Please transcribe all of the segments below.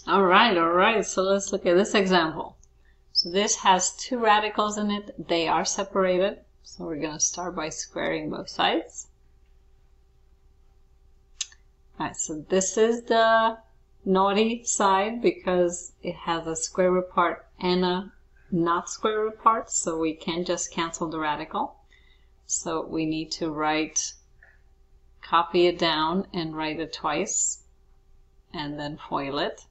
All right. So let's look at this example. So this has two radicals in it. They are separated. So we're going to start by squaring both sides. All right, so this is the naughty side because it has a square root part and a not square root part. So we can't just cancel the radical. So we need to copy it down and write it twice and then FOIL it.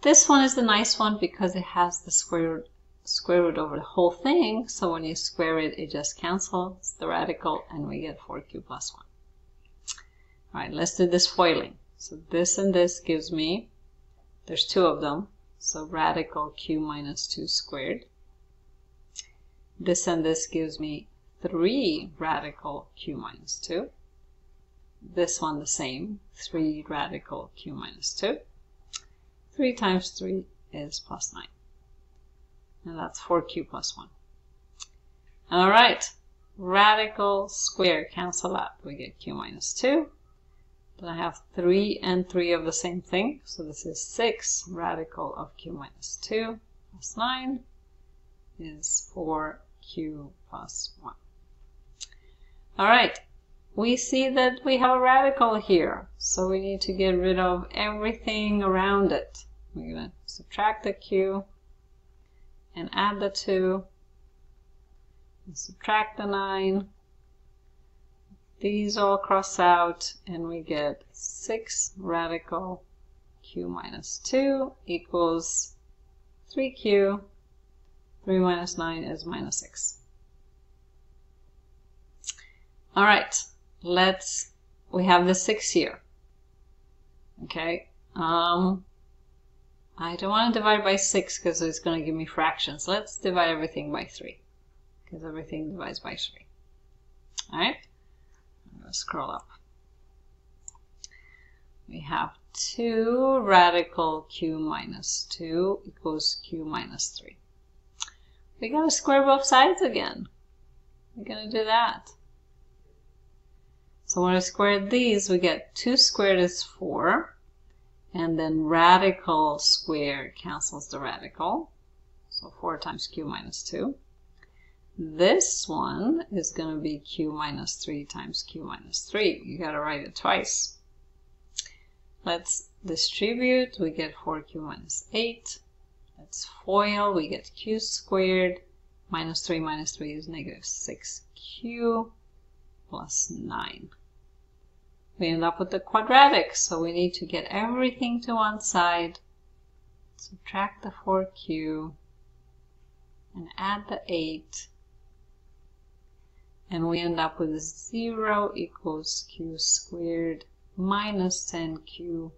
This one is the nice one because it has the square root over the whole thing. So when you square it, it just cancels the radical and we get 4q plus 1. All right, let's do this FOILing. So this and this gives me, there's two of them. So radical q minus 2 squared. This and this gives me 3 radical q minus 2. This one the same, 3 radical q minus 2. 3 times 3 is plus 9. And that's 4q plus 1. All right, radical square cancel out. We get q minus 2. Then I have 3 and 3 of the same thing. So this is 6 radical of q minus 2 plus 9 is 4q plus 1. All right, we see that we have a radical here. So we need to get rid of everything around it. We're going to subtract the q and add the 2 and subtract the 9. These all cross out and we get 6 radical q minus 2 equals 3q. 3 minus 9 is minus 6. All right, we have the 6 here. Okay. I don't want to divide by 6 because it's going to give me fractions. Let's divide everything by 3 because everything divides by 3. All right, I'm going to scroll up. We have 2 radical q minus 2 equals q minus 3. We got to square both sides again. We're going to do that. So when I square these, we get 2 squared is 4. And then radical square cancels the radical. So 4 times q minus 2. This one is going to be q minus 3 times q minus 3. You got to write it twice. Let's distribute. We get 4q minus 8. Let's FOIL. We get q squared. Minus 3 is negative 6q plus 9. We end up with the quadratic, so we need to get everything to one side, subtract the 4q, and add the 8, and we end up with 0 equals q squared minus 10q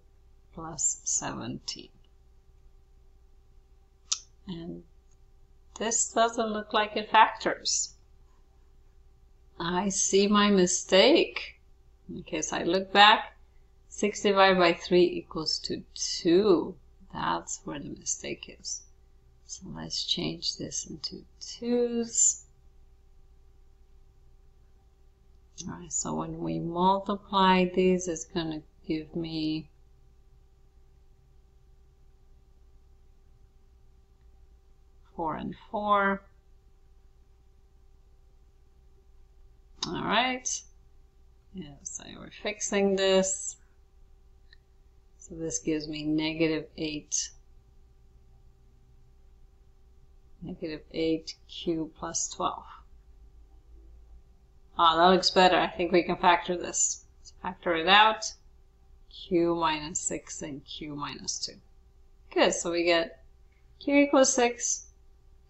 plus 17. And this doesn't look like it factors. I see my mistake. Okay, so I look back, 6 divided by 3 equals to 2. That's where the mistake is. So let's change this into 2's. All right, so when we multiply these, it's going to give me 4 and 4. All right. Yeah, so we're fixing this. So this gives me negative 8q plus 12. Ah, that looks better. I think we can factor this. Let's factor it out. Q minus 6 and q minus 2. Good, so we get q equals 6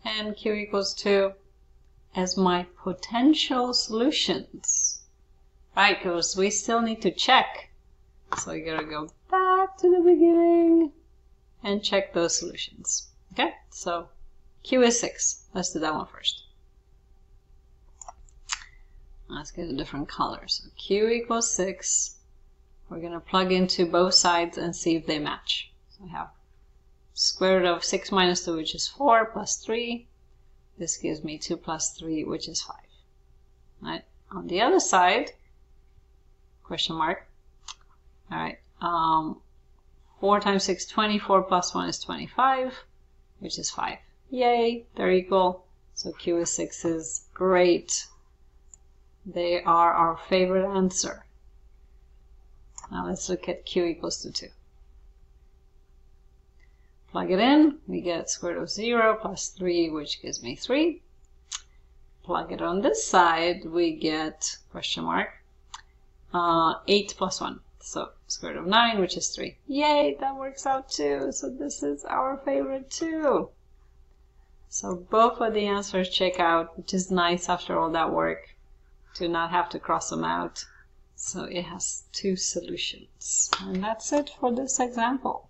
and q equals 2 as my potential solutions. Right, because we still need to check. So we gotta go back to the beginning and check those solutions. Okay, so q is 6. Let's do that one first. Let's get a different color. So q equals 6. We're gonna plug into both sides and see if they match. So we have square root of 6 minus 2, which is 4, plus 3. This gives me 2 plus 3, which is 5. Right? On the other side, question mark. All right. 4 times 6, 24, plus 1 is 25, which is 5. Yay, they're equal. So Q is 6's. Great. They are our favorite answer. Now let's look at Q equals to 2. Plug it in, we get square root of 0 plus 3, which gives me 3. Plug it on this side, we get question mark 8 plus 1. So square root of 9, which is 3. Yay, that works out too. So this is our favorite too. So both of the answers check out, which is nice after all that work to not have to cross them out. So it has 2 solutions. And that's it for this example.